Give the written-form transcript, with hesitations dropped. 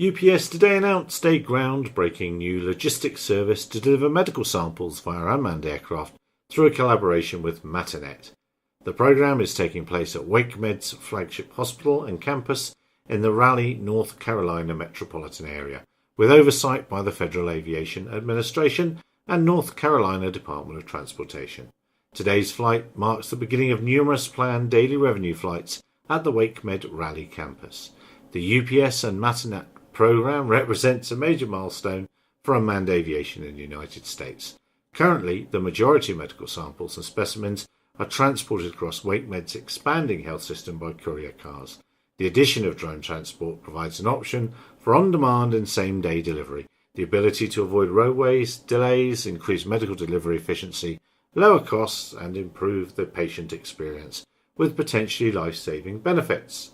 UPS today announced a groundbreaking new logistics service to deliver medical samples via unmanned aircraft through a collaboration with Matternet. The program is taking place at WakeMed's flagship hospital and campus in the Raleigh, North Carolina metropolitan area, with oversight by the Federal Aviation Administration and North Carolina Department of Transportation. Today's flight marks the beginning of numerous planned daily revenue flights at the WakeMed Raleigh campus. The UPS and Matternet program represents a major milestone for unmanned aviation in the United States. Currently, the majority of medical samples and specimens are transported across WakeMed's expanding health system by courier cars. The addition of drone transport provides an option for on-demand and same-day delivery, the ability to avoid roadways, delays, increase medical delivery efficiency, lower costs, and improve the patient experience, with potentially life-saving benefits.